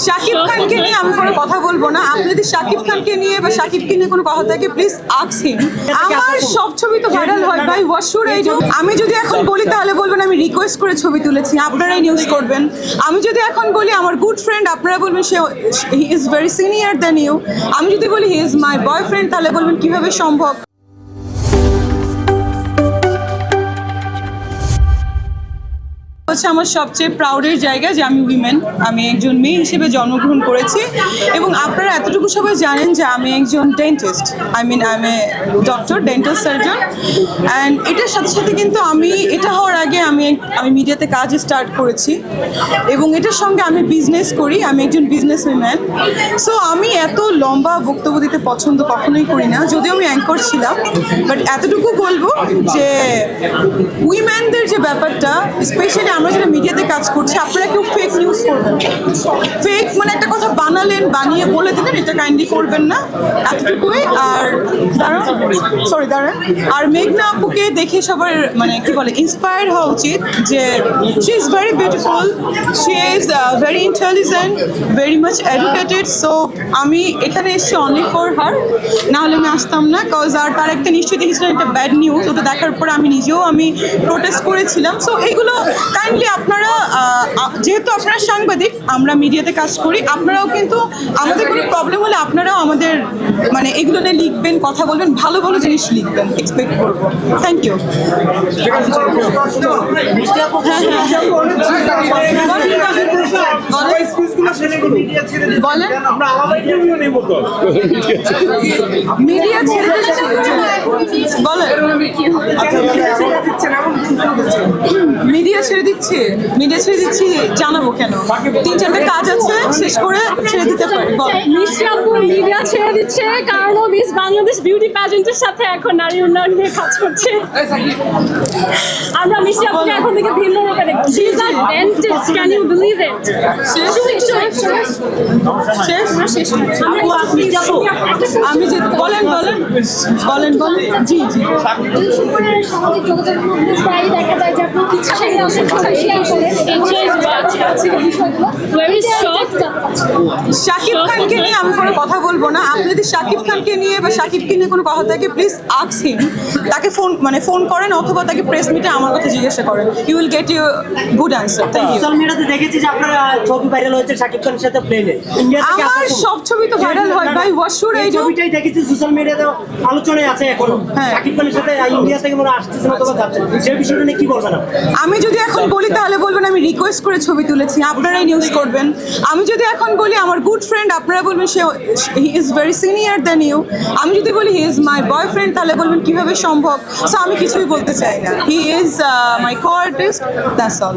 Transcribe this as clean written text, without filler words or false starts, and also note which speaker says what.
Speaker 1: শাকিব খানকে নিয়ে আমি কোনো কথা বলবো না। আপনি যদি শাকিব খানকে নিয়ে বা শাকিবকে নিয়ে কোনো কথা থাকে প্লিজ আস্ক হিম। আমার সব ছবি তো ভাইরাল হয় ভাই, হোয়াট শুড আই ডু? আমি যদি এখন বলি তাহলে বলবেন আমি রিকোয়েস্ট করে ছবি তুলেছি, আপনারাই নিউজ করবেন। আমি যদি এখন বলি আমার গুড ফ্রেন্ড, আপনারা বলবেন say he is very senior than you. আমি যদি বলি হি ইজ মাই বয়ফ্রেন্ড, তাহলে বলবেন কিভাবে সম্ভব? হচ্ছে আমার সবচেয়ে প্রাউডের জায়গা যে আমি উইমেন, আমি একজন মেয়ে হিসেবে জন্মগ্রহণ করেছি। এবং আপনারা এতটুকু সবাই জানেন যে আমি একজন dentist, I a doctor, dental surgeon. And এটার সাথে সাথে কিন্তু আমি এটা হওয়ার আগে আমি মিডিয়াতে কাজ স্টার্ট করেছি এবং এটার সঙ্গে আমি বিজনেস করি, আমি একজন বিজনেস উইম্যান। সো আমি এত লম্বা বক্তব্য দিতে পছন্দ কখনোই করি না, যদিও আমি অ্যাঙ্কর ছিলাম। বাট এতটুকু বলবো যে উইমেনদের যে ব্যাপারটা, স্পেশালি আমরা যেটা মিডিয়াতে কাজ করছি, আপনারা কেউ ফেক নিউজ করবেন। ফেক মানে একটা কথা বানালেন, বানিয়ে বলে দিলেন, এটা কাইন্ডলি করবেন না, এতটুকুই। আর দাঁড়ান, আর মেঘনা আপুকে দেখে সবার মানে কি বলে ইন্সপায়ার্ড হওয়া উচিত যে she is very beautiful, she is very intelligent, very much educated. So আমি এখানে এসেছি অনলি ফর হার, না হলে আমি আসতাম না। কজ আর তার একটা নিশ্চয়ই দেখেছিলাম একটা ব্যাড নিউজ, ওটা দেখার পরে আমি নিজেও প্রোটেস্ট করেছিলাম। সো এইগুলো কাইন্ডলি আপনারা, যেহেতু আপনারা সাংবাদিক, আমরা মিডিয়াতে কাজ করি, আপনারাও কিন্তু আমাদের কোনো প্রবলেম হলে আপনারাও আমাদের মানে এগুলো নিয়ে লিখবেন, কথা বলবেন, ভালো ভালো জিনিস লিখবেন, এক্সপেক্ট করবো। Thank you. বলেন। মিডিয়া ছেড়ে বলেন, মিডিয়া ছেড়ে দিচ্ছে, মিডিয়া ছেড়ে দিচ্ছি জানাবো কেন? 3-4টা কাজ আছে, শেষ করে ছেড়ে দিতে পারি।
Speaker 2: মিডিয়া ছেড়ে দিচ্ছে কারণ ও মিস বাংলাদেশ বিউটি প্যাজেন্টের সাথে এখন নারী উন্নয়ন নিয়ে কাজ করছে। আমরা মিস আপুকে এখন থেকে ভিন্ন রূপে দেখছি। She is a dentist, can you believe it?
Speaker 1: আমি যে বলেন জি জি। শাকিব খানকে নিয়ে আমি কোনো কথা বলবো না। আপনি যদি শাকিব খানকে নিয়ে বা শাকিবকে নিয়ে কোনো কথা থাকে প্লিজ আস্ক হিম। তাকে ফোন করেন অথবা তাকে প্রেস মিটে আমার কথা জিজ্ঞাসা করেন, you will get you good answer. Thank you.
Speaker 3: Social মিডিয়াতে দেখেছি যে আপনার ছবি ভাইরাল হয়েছে শাকিব খানের সাথে প্লেনে।
Speaker 1: আমার সব ছবি তো ভাইরাল হয় ভাই, হোয়াট শুড আই ডু?
Speaker 3: ছবিটাই দেখেছি সোশ্যাল মিডিয়াতে আলোচনায় আছে এখনো। শাকিব খানের সাথে ইন্ডিয়া থেকে মনে আসতেছে না, তবে যাচ্ছে সেই বিষয়টা নিয়ে কি বলবেন?
Speaker 1: আমি যদি এখন বলি তাহলে বলবেন আমি রিকোয়েস্ট করে ছবি তুলেছি, আপনারাই নিউজ করবেন। আমি যদি এখন বলি আমার গুড ফ্রেন্ড, আপনারা বলবেন say he is very senior than you. আমি যদি বলি হি ইজ মাই বয়ফ্রেন্ড, তাহলে বলবেন কিভাবে সম্ভব? সো আমি কিছুই বলতে চাই না। He is my co-artist, that's all.